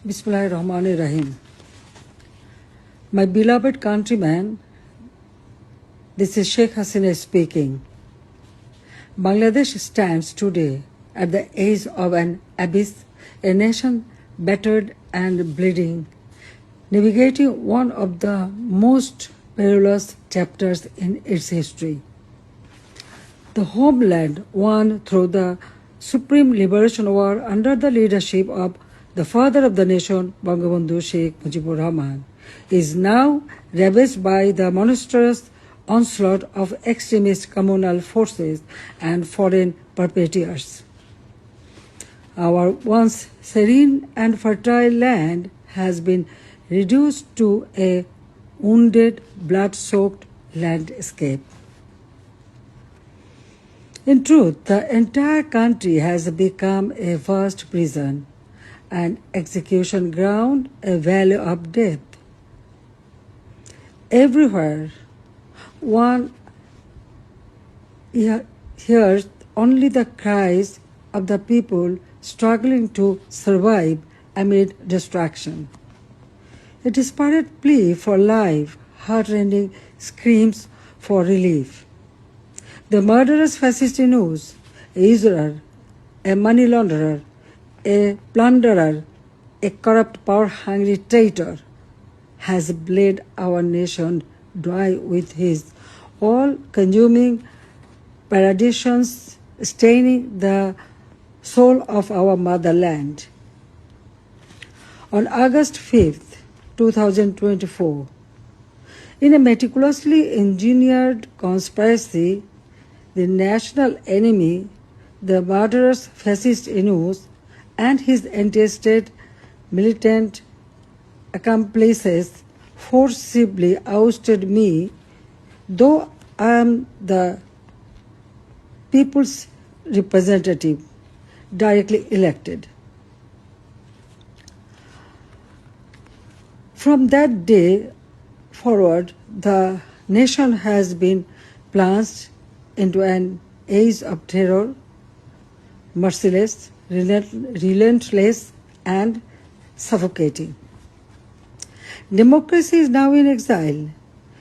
Bismillahirrahmanirrahim. My beloved countrymen, this is Sheikh Hasina speaking. Bangladesh stands today at the edge of an abyss, a nation battered and bleeding, navigating one of the most perilous chapters in its history. The homeland won through the Supreme Liberation War under the leadership of the father of the nation, Bangabandhu Sheikh Mujibur Rahman, is now ravaged by the monstrous onslaught of extremist communal forces and foreign perpetrators. Our once serene and fertile land has been reduced to a wounded, blood-soaked landscape. In truth, the entire country has become a vast prison, an execution ground, a valley of death. Everywhere, one hears only the cries of the people struggling to survive amid destruction. A desperate plea for life, heartrending screams for relief. The murderous fascist news, a usurer, a money launderer, a plunderer, a corrupt, power-hungry traitor, has bled our nation dry with his all-consuming perditions, staining the soul of our motherland. On August 5th, 2024, in a meticulously engineered conspiracy, the national enemy, the murderous fascist Inus, and his anti-state militant accomplices forcibly ousted me, though I am the people's representative, directly elected. From that day forward, the nation has been plunged into an age of terror, merciless, relentless, and suffocating. Democracy is now in exile.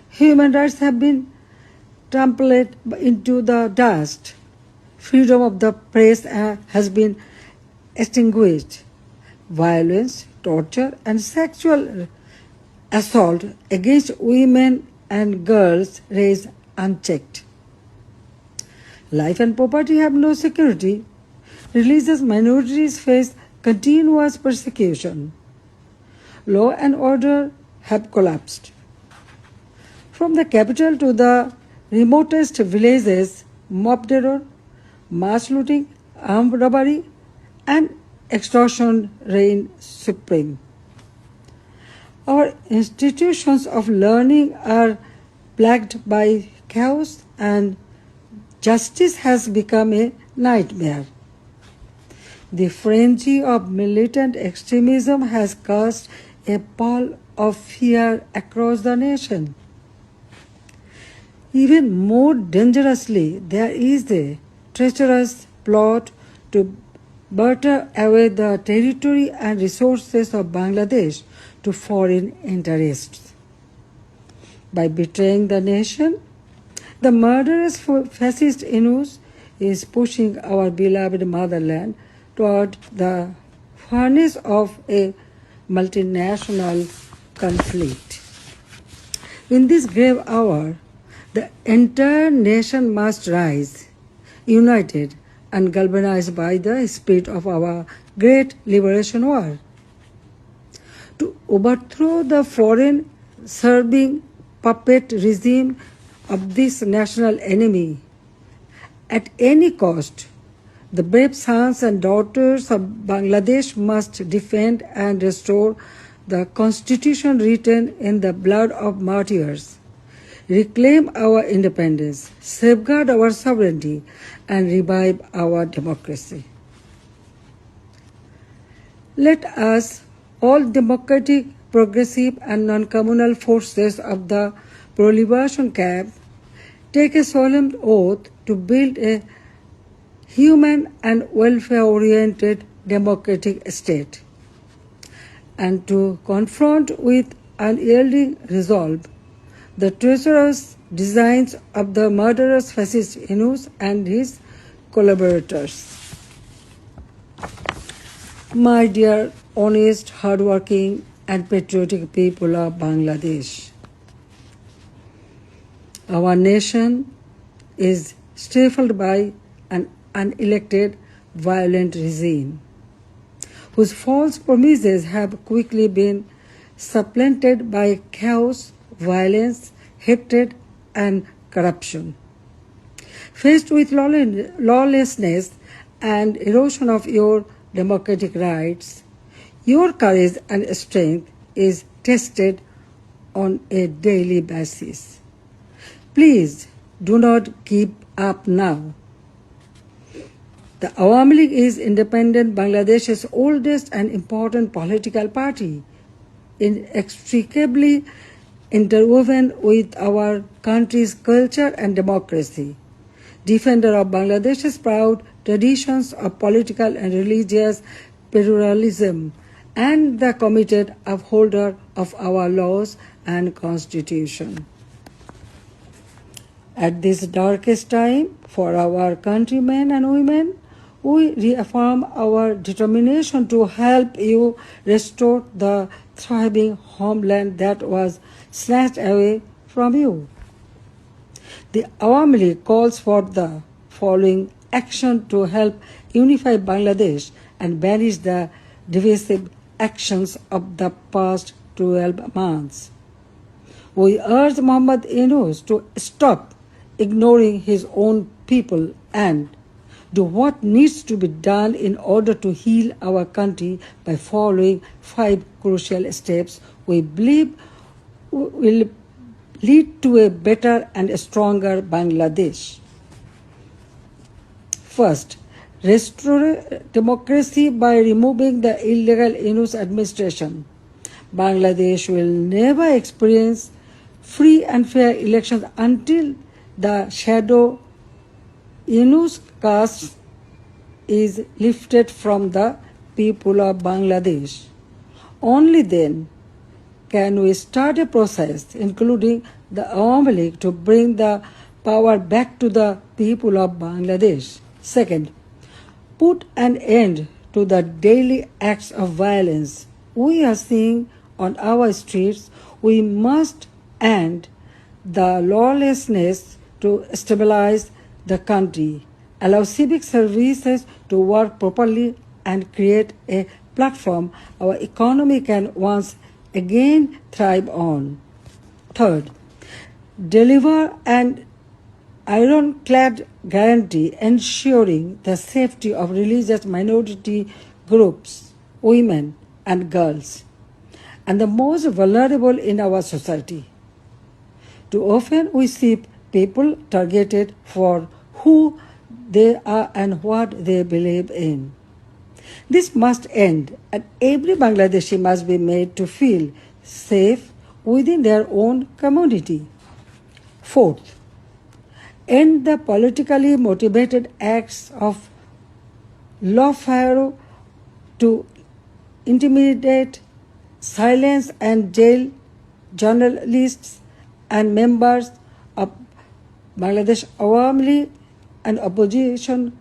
Human rights have been trampled into the dust. Freedom of the press has been extinguished. Violence, torture, and sexual assault against women and girls raise unchecked. Life and property have no security. Religious minorities face continuous persecution. Law and order have collapsed. From the capital to the remotest villages, mob terror, mass looting, armed robbery, and extortion reign supreme. Our institutions of learning are plagued by chaos, and justice has become a nightmare. The frenzy of militant extremism has cast a pall of fear across the nation. Even more dangerously, there is a treacherous plot to barter away the territory and resources of Bangladesh to foreign interests. By betraying the nation, the murderous fascist Inus is pushing our beloved motherland toward the furnace of a multinational conflict. In this grave hour, the entire nation must rise, united and galvanized by the spirit of our great liberation war, to overthrow the foreign serving puppet regime of this national enemy. At any cost, the brave sons and daughters of Bangladesh must defend and restore the constitution written in the blood of martyrs, reclaim our independence, safeguard our sovereignty, and revive our democracy. Let us, all democratic, progressive, and non-communal forces of the pro-liberation camp, take a solemn oath to build a human and welfare-oriented democratic state. and to confront with unyielding resolve the treacherous designs of the murderous fascist Yunus and his collaborators. My dear, honest, hardworking, and patriotic people of Bangladesh, our nation is stifled by an unelected, violent regime whose false promises have quickly been supplanted by chaos, violence, hatred, and corruption. Faced with lawlessness and erosion of your democratic rights, your courage and strength is tested on a daily basis. Please do not give up now. The Awami League is independent Bangladesh's oldest and important political party, inextricably interwoven with our country's culture and democracy, defender of Bangladesh's proud traditions of political and religious pluralism, and the committed upholder of our laws and constitution. At this darkest time for our countrymen and women, we reaffirm our determination to help you restore the thriving homeland that was snatched away from you. The Awami League calls for the following action to help unify Bangladesh and banish the divisive actions of the past 12 months. We urge Muhammad Yunus to stop ignoring his own people and do what needs to be done in order to heal our country by following 5 crucial steps we believe will lead to a better and a stronger Bangladesh. First, restore democracy by removing the illegal Yunus administration. Bangladesh will never experience free and fair elections until the shadow Yunus caste is lifted from the people of Bangladesh. Only then can we start a process, including the Awami League, to bring the power back to the people of Bangladesh. Second, put an end to the daily acts of violence we are seeing on our streets. We must end the lawlessness to stabilize the country, allow civic services to work properly, and create a platform our economy can once again thrive on. Third, deliver an ironclad guarantee ensuring the safety of religious minority groups, women and girls, and the most vulnerable in our society. Too often we see people targeted for who they are and what they believe in. This must end, and every Bangladeshi must be made to feel safe within their own community. Fourth, end the politically motivated acts of lawfare to intimidate, silence, and jail journalists and members of Bangladesh Awami League and opposition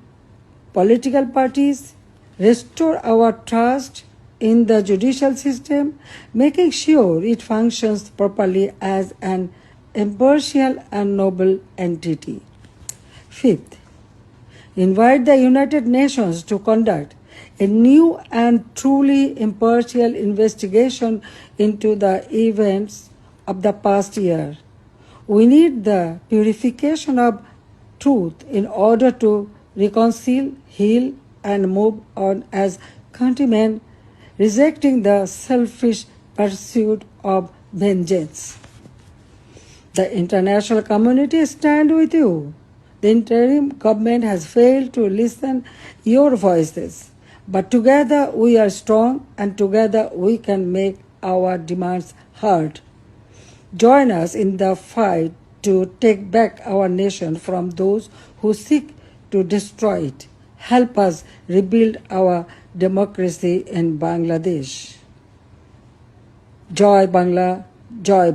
political parties. Restore our trust in the judicial system, making sure it functions properly as an impartial and noble entity. Fifth, invite the United Nations to conduct a new and truly impartial investigation into the events of the past year. We need the purification of truth in order to reconcile, heal, and move on as countrymen, rejecting the selfish pursuit of vengeance. The international community stands with you. The interim government has failed to listen your voices, but together we are strong and together we can make our demands heard. Join us in the fight to take back our nation from those who seek to destroy it. Help us rebuild our democracy in Bangladesh. Joy Bangla, Joy